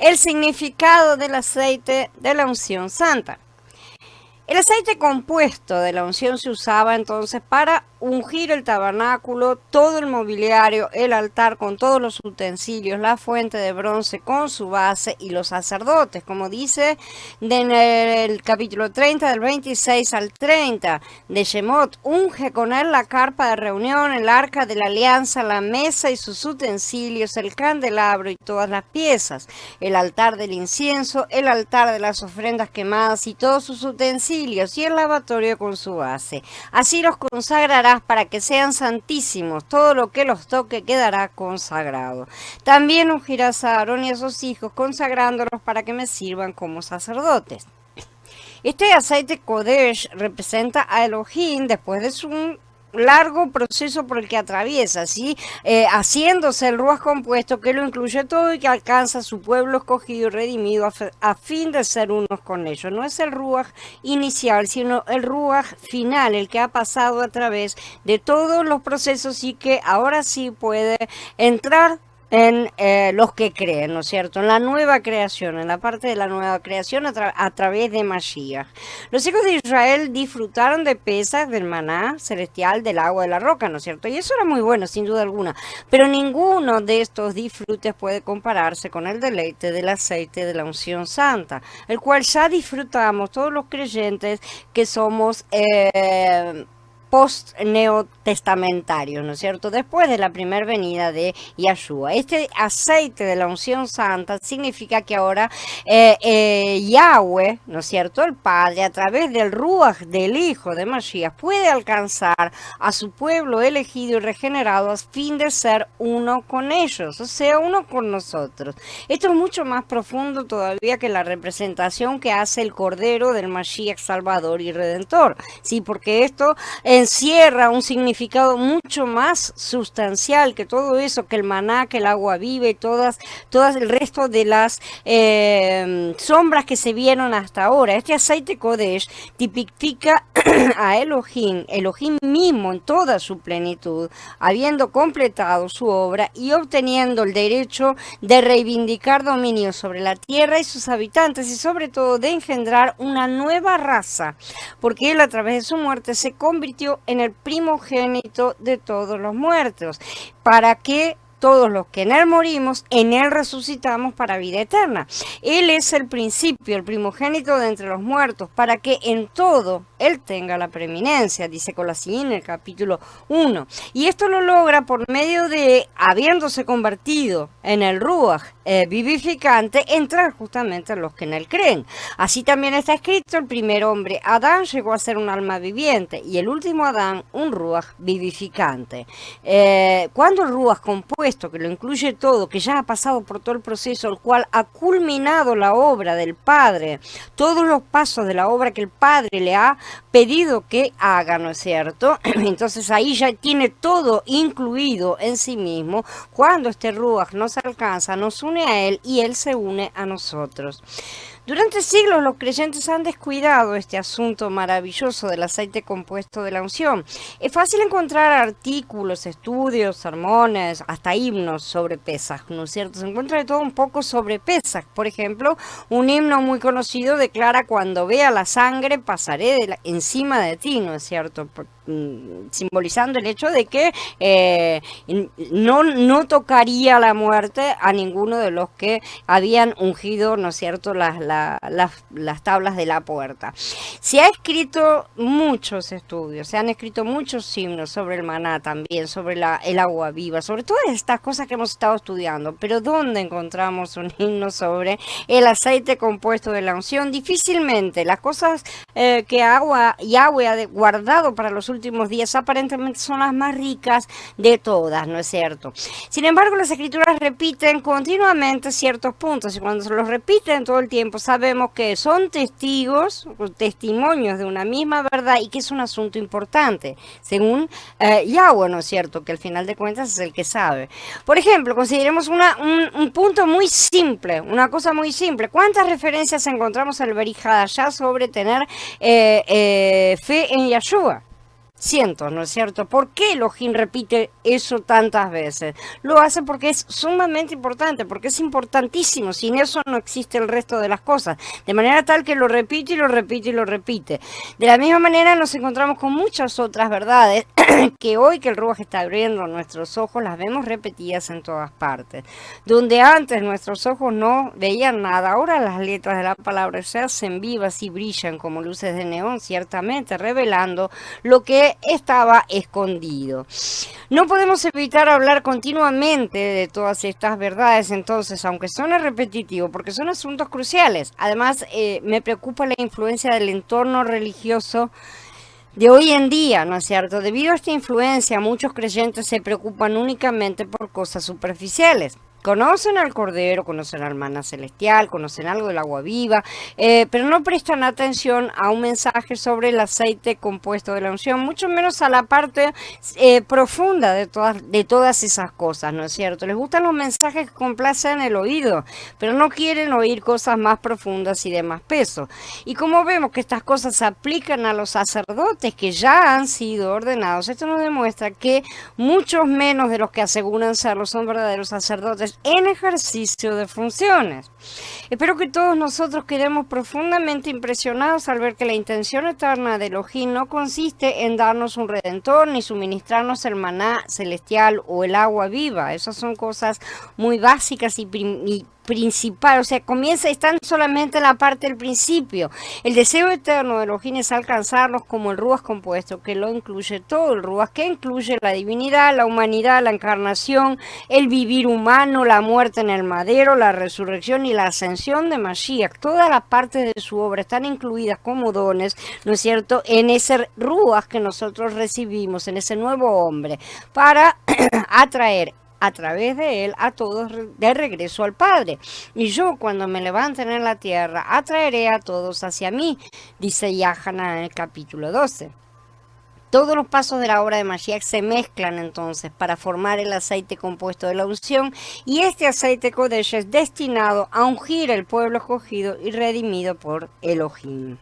el significado del aceite de la unción santa. El aceite compuesto de la unción se usaba entonces para ungir el tabernáculo, todo el mobiliario, el altar con todos los utensilios, la fuente de bronce con su base y los sacerdotes, como dice en el capítulo 30 del 26 al 30 de Shemot: unge con él la carpa de reunión, el arca de la alianza, la mesa y sus utensilios, el candelabro y todas las piezas, el altar del incienso, el altar de las ofrendas quemadas y todos sus utensilios, y el lavatorio con su base. Así los consagrarás para que sean santísimos, todo lo que los toque quedará consagrado. También ungirás a Aarón y a sus hijos, consagrándolos para que me sirvan como sacerdotes. Este aceite Kodesh representa a Elohim después de su largo proceso por el que atraviesa, ¿sí? Haciéndose el ruaj compuesto que lo incluye todo y que alcanza a su pueblo escogido y redimido a fin de ser unos con ellos. No es el ruaj inicial, sino el ruaj final, el que ha pasado a través de todos los procesos y que ahora sí puede entrar en los que creen, ¿no es cierto? En la nueva creación, en la parte de la nueva creación a través de Mashiach. Los hijos de Israel disfrutaron de Pesach, del maná celestial, del agua de la roca, ¿no es cierto? Y eso era muy bueno, sin duda alguna. Pero ninguno de estos disfrutes puede compararse con el deleite del aceite de la unción santa, el cual ya disfrutamos todos los creyentes que somos post-neotestamentarios, ¿no es cierto? Después de la primera venida de Yahshua. Este aceite de la unción santa significa que ahora Yahweh, ¿no es cierto?, el Padre, a través del Ruach del Hijo de Mashiach, puede alcanzar a su pueblo elegido y regenerado a fin de ser uno con ellos, o sea, uno con nosotros. Esto es mucho más profundo todavía que la representación que hace el Cordero del Mashiach Salvador y Redentor, ¿sí? Porque esto encierra un significado mucho más sustancial que todo eso, que el maná, que el agua viva y todas el resto de las sombras que se vieron hasta ahora. Este aceite Kodesh tipifica a Elohim mismo en toda su plenitud, habiendo completado su obra y obteniendo el derecho de reivindicar dominio sobre la tierra y sus habitantes, y sobre todo de engendrar una nueva raza, porque él a través de su muerte se convirtió en el primogénito de todos los muertos, para que todos los que en él morimos, en él resucitamos para vida eterna. Él es el principio, el primogénito de entre los muertos, para que en todo él tenga la preeminencia, dice Colasín en el capítulo 1. Y esto lo logra por medio de, habiéndose convertido en el Ruach vivificante, entrar justamente en los que en él creen. Así también está escrito: el primer hombre, Adán, llegó a ser un alma viviente, y el último Adán, un Ruach vivificante. Cuando el Ruach compuesto, que lo incluye todo, que ya ha pasado por todo el proceso, el cual ha culminado la obra del Padre, todos los pasos de la obra que el Padre le ha pedido que haga, ¿no es cierto? Entonces ahí ya tiene todo incluido en sí mismo. Cuando este Ruach nos alcanza, nos une a él y él se une a nosotros. Durante siglos los creyentes han descuidado este asunto maravilloso del aceite compuesto de la unción. Es fácil encontrar artículos, estudios, sermones, hasta himnos sobre Pesaj, ¿no es cierto? Se encuentra de todo un poco sobre Pesaj. Por ejemplo, un himno muy conocido declara: cuando vea la sangre pasaré encima de ti, ¿no es cierto? Simbolizando el hecho de que no tocaría la muerte a ninguno de los que habían ungido, ¿no es cierto?, las tablas de la puerta. Se ha escrito muchos estudios, se han escrito muchos himnos sobre el maná también, sobre el agua viva, sobre todas estas cosas que hemos estado estudiando. Pero ¿dónde encontramos un himno sobre el aceite compuesto de la unción? Difícilmente. Las cosas que Yahweh ha guardado para los últimos días aparentemente son las más ricas de todas, ¿no es cierto? Sin embargo, las escrituras repiten continuamente ciertos puntos, y cuando se los repiten todo el tiempo sabemos que son testimonios de una misma verdad, y que es un asunto importante, según Yahweh, ¿no es cierto? Que al final de cuentas es el que sabe. Por ejemplo, consideremos un punto muy simple, una cosa muy simple. ¿Cuántas referencias encontramos en el Berij Hadashah sobre tener fe en Yahshua? cientos, ¿no es cierto? ¿Por qué Elohim repite eso tantas veces? Lo hace porque es sumamente importante, porque es importantísimo. Sin eso no existe el resto de las cosas. De manera tal que lo repite y lo repite y lo repite. De la misma manera nos encontramos con muchas otras verdades que hoy que el Ruach está abriendo nuestros ojos, las vemos repetidas en todas partes. Donde antes nuestros ojos no veían nada, ahora las letras de la palabra se hacen vivas y brillan como luces de neón, ciertamente revelando lo que estaba escondido. No podemos evitar hablar continuamente de todas estas verdades, entonces, aunque suene repetitivo, porque son asuntos cruciales. Además, me preocupa la influencia del entorno religioso de hoy en día, ¿no es cierto? Debido a esta influencia, muchos creyentes se preocupan únicamente por cosas superficiales. Conocen al Cordero, conocen al Maná Celestial, conocen algo del agua viva, pero no prestan atención a un mensaje sobre el aceite compuesto de la unción, mucho menos a la parte profunda de todas esas cosas, ¿no es cierto? Les gustan los mensajes que complacen el oído, pero no quieren oír cosas más profundas y de más peso. Y como vemos que estas cosas se aplican a los sacerdotes que ya han sido ordenados, esto nos demuestra que muchos menos de los que aseguran serlo son verdaderos sacerdotes en ejercicio de funciones. Espero que todos nosotros quedemos profundamente impresionados al ver que la intención eterna de Elohim no consiste en darnos un redentor ni suministrarnos el maná celestial o el agua viva. Esas son cosas muy básicas y principal, o sea, están solamente en la parte del principio. El deseo eterno de Elohim es alcanzarlos como el Ruach compuesto, que lo incluye todo, el Ruach que incluye la divinidad, la humanidad, la encarnación, el vivir humano, la muerte en el madero, la resurrección y la ascensión de Mashiach. Todas las partes de su obra están incluidas como dones, ¿no es cierto?, en ese Ruach que nosotros recibimos, en ese nuevo hombre, para atraer a través de él a todos de regreso al Padre. Y yo, cuando me levanten en la tierra, atraeré a todos hacia mí, dice Yahanan en el capítulo 12. Todos los pasos de la obra de Mashiach se mezclan entonces para formar el aceite compuesto de la unción, y este aceite Kodesh es destinado a ungir el pueblo escogido y redimido por Elohim.